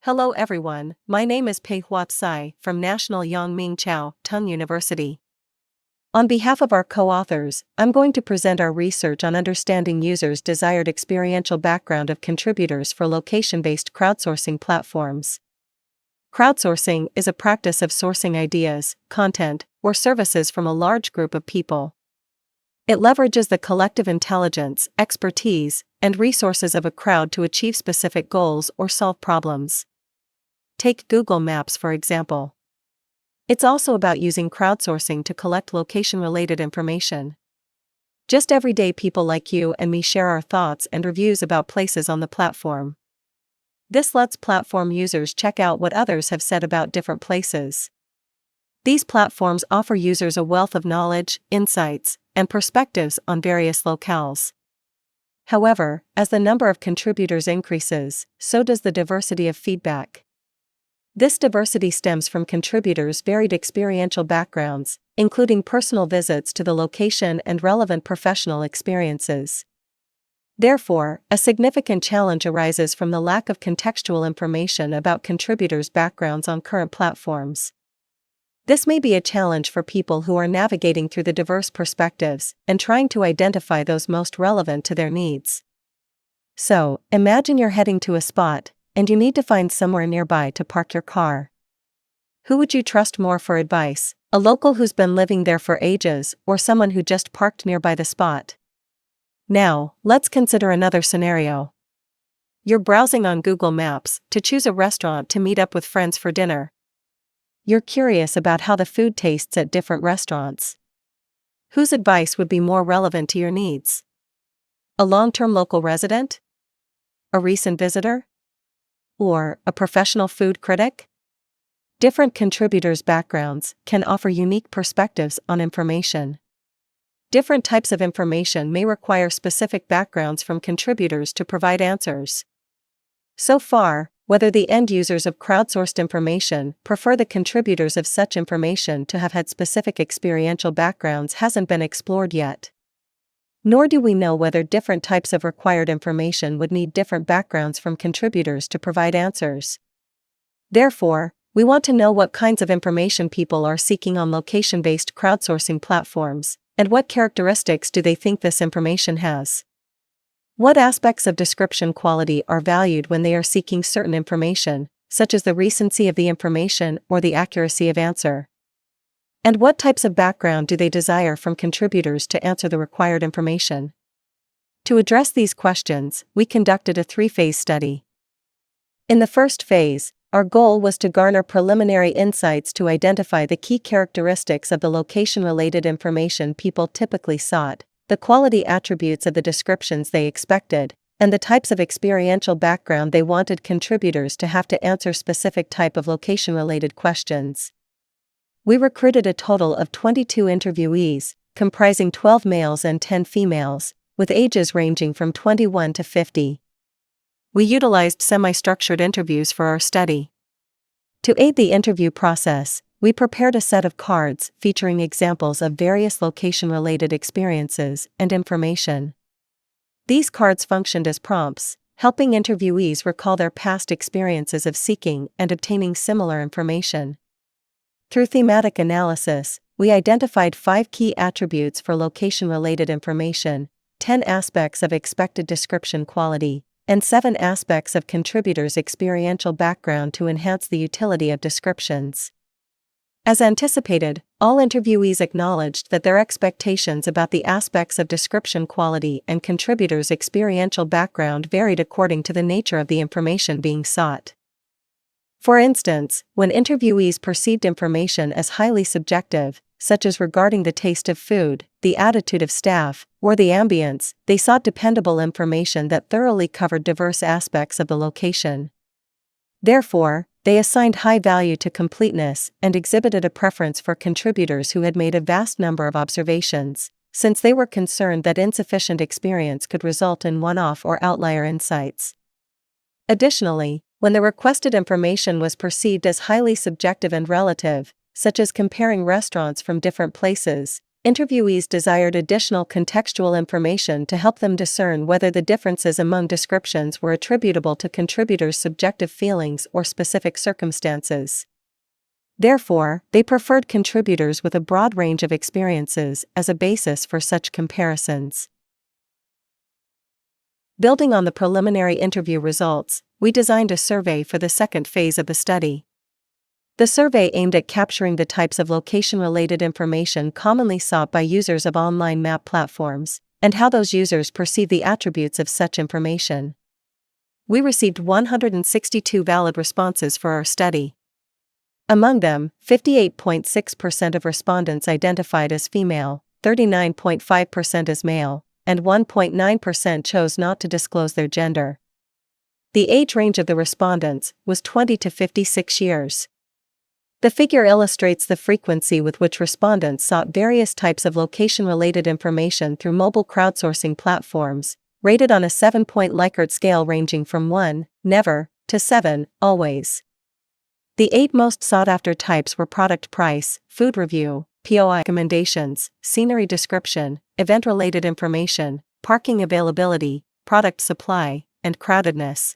Hello everyone, my name is Pei-Hua Tsai from National Yangming Chao Tung University. On behalf of our co-authors, I'm going to present our research on understanding users' desired experiential background of contributors for location-based crowdsourcing platforms. Crowdsourcing is a practice of sourcing ideas, content, or services from a large group of people. It leverages the collective intelligence, expertise, and resources of a crowd to achieve specific goals or solve problems. Take Google Maps for example. It's also about using crowdsourcing to collect location-related information. Just everyday people like you and me share our thoughts and reviews about places on the platform. This lets platform users check out what others have said about different places. These platforms offer users a wealth of knowledge, insights, and perspectives on various locales. However, as the number of contributors increases, so does the diversity of feedback. This diversity stems from contributors' varied experiential backgrounds, including personal visits to the location and relevant professional experiences. Therefore, a significant challenge arises from the lack of contextual information about contributors' backgrounds on current platforms. This may be a challenge for people who are navigating through the diverse perspectives and trying to identify those most relevant to their needs. So, imagine you're heading to a spot, and you need to find somewhere nearby to park your car. Who would you trust more for advice, a local who's been living there for ages or someone who just parked nearby the spot? Now, let's consider another scenario. You're browsing on Google Maps to choose a restaurant to meet up with friends for dinner. You're curious about how the food tastes at different restaurants. Whose advice would be more relevant to your needs? A long-term local resident? A recent visitor? Or a professional food critic? Different contributors' backgrounds can offer unique perspectives on information. Different types of information may require specific backgrounds from contributors to provide answers. So far, whether the end users of crowdsourced information prefer the contributors of such information to have had specific experiential backgrounds hasn't been explored yet. Nor do we know whether different types of required information would need different backgrounds from contributors to provide answers. Therefore, we want to know what kinds of information people are seeking on location-based crowdsourcing platforms, and what characteristics do they think this information has. What aspects of description quality are valued when they are seeking certain information, such as the recency of the information or the accuracy of answer? And what types of background do they desire from contributors to answer the required information? To address these questions, we conducted a three-phase study. In the first phase, our goal was to garner preliminary insights to identify the key characteristics of the location-related information people typically sought, the quality attributes of the descriptions they expected, and the types of experiential background they wanted contributors to have to answer specific type of location-related questions. We recruited a total of 22 interviewees, comprising 12 males and 10 females, with ages ranging from 21 to 50. We utilized semi-structured interviews for our study. To aid the interview process, we prepared a set of cards featuring examples of various location-related experiences and information. These cards functioned as prompts, helping interviewees recall their past experiences of seeking and obtaining similar information. Through thematic analysis, we identified 5 key attributes for location-related information, 10 aspects of expected description quality, and 7 aspects of contributors' experiential background to enhance the utility of descriptions. As anticipated, all interviewees acknowledged that their expectations about the aspects of description quality and contributors' experiential background varied according to the nature of the information being sought. For instance, when interviewees perceived information as highly subjective, such as regarding the taste of food, the attitude of staff, or the ambience, they sought dependable information that thoroughly covered diverse aspects of the location. Therefore, they assigned high value to completeness and exhibited a preference for contributors who had made a vast number of observations, since they were concerned that insufficient experience could result in one-off or outlier insights. Additionally, when the requested information was perceived as highly subjective and relative, such as comparing restaurants from different places, Interviewees desired additional contextual information to help them discern whether the differences among descriptions were attributable to contributors' subjective feelings or specific circumstances. Therefore, they preferred contributors with a broad range of experiences as a basis for such comparisons. Building on the preliminary interview results, we designed a survey for the second phase of the study. The survey aimed at capturing the types of location-related information commonly sought by users of online map platforms, and how those users perceive the attributes of such information. We received 162 valid responses for our study. Among them, 58.6% of respondents identified as female, 39.5% as male, and 1.9% chose not to disclose their gender. The age range of the respondents was 20 to 56 years. The figure illustrates the frequency with which respondents sought various types of location-related information through mobile crowdsourcing platforms, rated on a 7-point Likert scale ranging from 1, never, to 7, always. The 8 most sought-after types were product price, food review, POI recommendations, scenery description, event-related information, parking availability, product supply, and crowdedness.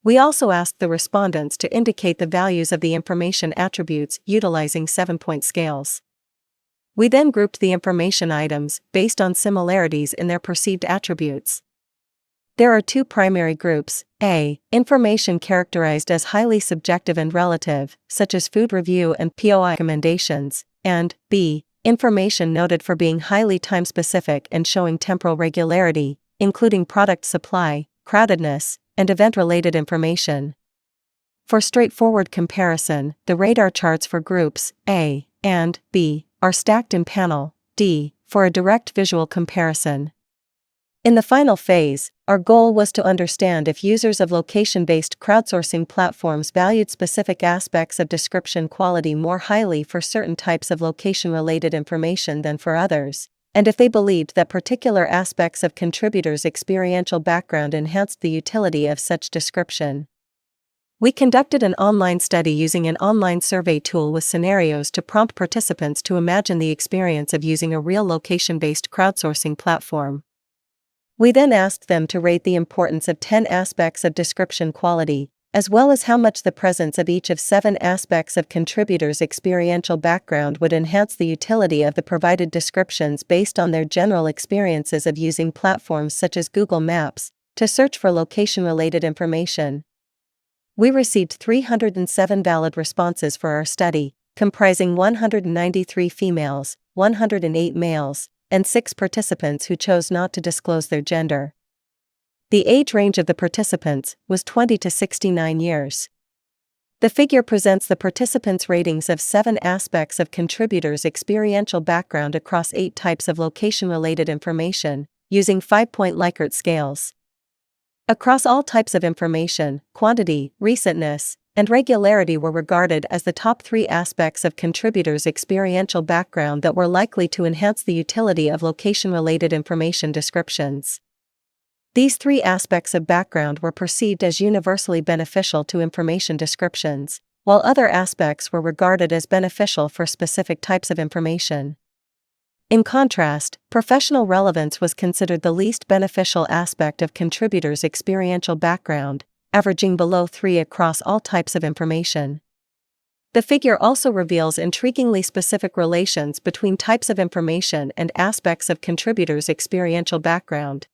We also asked the respondents to indicate the values of the information attributes utilizing 7-point scales. We then grouped the information items based on similarities in their perceived attributes. There are 2 primary groups: A, information characterized as highly subjective and relative, such as food review and POI recommendations, and B, information noted for being highly time-specific and showing temporal regularity, including product supply, crowdedness, and event-related information. For straightforward comparison, the radar charts for groups A and B are stacked in panel D for a direct visual comparison. In the final phase, our goal was to understand if users of location-based crowdsourcing platforms valued specific aspects of description quality more highly for certain types of location-related information than for others, and if they believed that particular aspects of contributors' experiential background enhanced the utility of such description. We conducted an online study using an online survey tool with scenarios to prompt participants to imagine the experience of using a real location-based crowdsourcing platform. We then asked them to rate the importance of 10 aspects of description quality, as well as how much the presence of each of 7 aspects of contributors' experiential background would enhance the utility of the provided descriptions based on their general experiences of using platforms such as Google Maps to search for location-related information. We received 307 valid responses for our study, comprising 193 females, 108 males, and 6 participants who chose not to disclose their gender. The age range of the participants was 20 to 69 years. The figure presents the participants' ratings of 7 aspects of contributors' experiential background across 8 types of location-related information, using 5-point Likert scales. Across all types of information, quantity, recentness, and regularity were regarded as the top 3 aspects of contributors' experiential background that were likely to enhance the utility of location-related information descriptions. These 3 aspects of background were perceived as universally beneficial to information descriptions, while other aspects were regarded as beneficial for specific types of information. In contrast, professional relevance was considered the least beneficial aspect of contributors' experiential background, averaging below 3 across all types of information. The figure also reveals intriguingly specific relations between types of information and aspects of contributors' experiential background.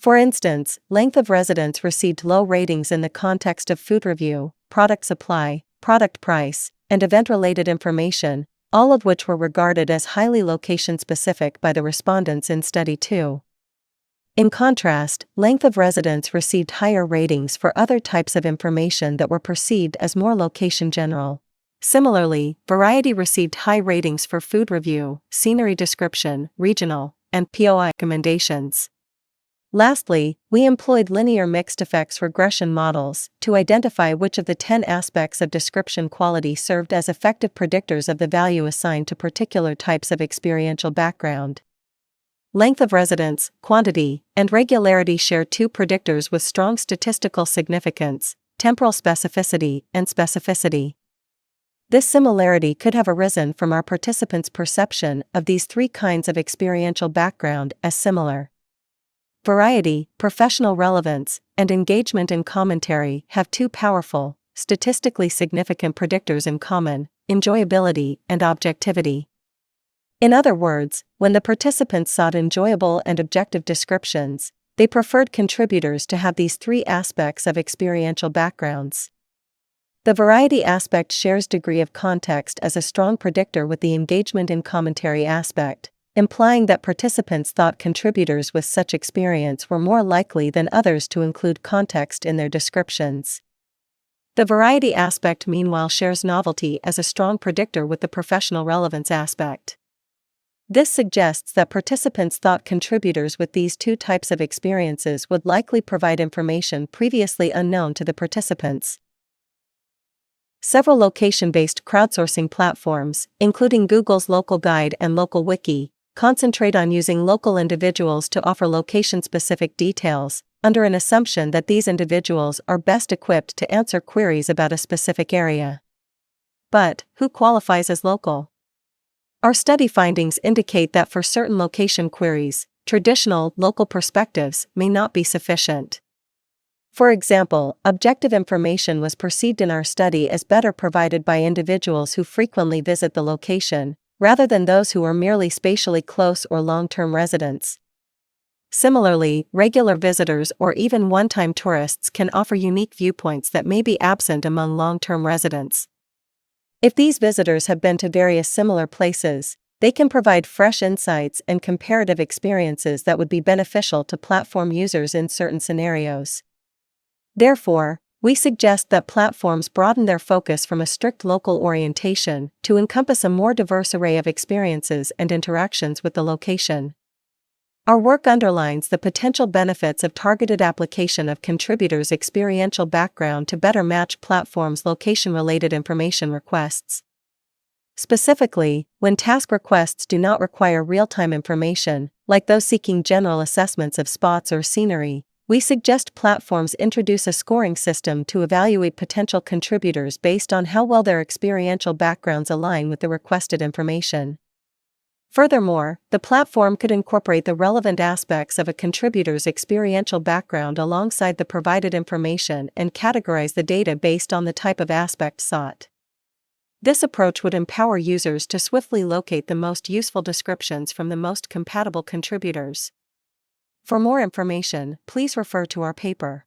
For instance, length of residence received low ratings in the context of food review, product supply, product price, and event-related information, all of which were regarded as highly location-specific by the respondents in Study 2. In contrast, length of residence received higher ratings for other types of information that were perceived as more location-general. Similarly, variety received high ratings for food review, scenery description, regional, and POI recommendations. Lastly, we employed linear mixed effects regression models to identify which of the 10 aspects of description quality served as effective predictors of the value assigned to particular types of experiential background. Length of residence, quantity, and regularity share 2 predictors with strong statistical significance: temporal specificity and specificity. This similarity could have arisen from our participants' perception of these three kinds of experiential background as similar. Variety, professional relevance, and engagement in commentary have two powerful, statistically significant predictors in common: enjoyability and objectivity. In other words, when the participants sought enjoyable and objective descriptions, they preferred contributors to have these three aspects of experiential backgrounds. The variety aspect shares degree of context as a strong predictor with the engagement in commentary aspect, implying that participants thought contributors with such experience were more likely than others to include context in their descriptions. The variety aspect meanwhile shares novelty as a strong predictor with the professional relevance aspect. This suggests that participants thought contributors with these two types of experiences would likely provide information previously unknown to the participants. Several location-based crowdsourcing platforms, including Google's Local Guide and Local Wiki, concentrate on using local individuals to offer location-specific details, under an assumption that these individuals are best equipped to answer queries about a specific area. But, who qualifies as local? Our study findings indicate that for certain location queries, traditional local perspectives may not be sufficient. For example, objective information was perceived in our study as better provided by individuals who frequently visit the location, rather than those who are merely spatially close or long-term residents. Similarly, regular visitors or even one-time tourists can offer unique viewpoints that may be absent among long-term residents. If these visitors have been to various similar places, they can provide fresh insights and comparative experiences that would be beneficial to platform users in certain scenarios. Therefore, we suggest that platforms broaden their focus from a strict local orientation to encompass a more diverse array of experiences and interactions with the location. Our work underlines the potential benefits of targeted application of contributors' experiential background to better match platforms' location-related information requests. Specifically, when task requests do not require real-time information, like those seeking general assessments of spots or scenery, we suggest platforms introduce a scoring system to evaluate potential contributors based on how well their experiential backgrounds align with the requested information. Furthermore, the platform could incorporate the relevant aspects of a contributor's experiential background alongside the provided information and categorize the data based on the type of aspect sought. This approach would empower users to swiftly locate the most useful descriptions from the most compatible contributors. For more information, please refer to our paper.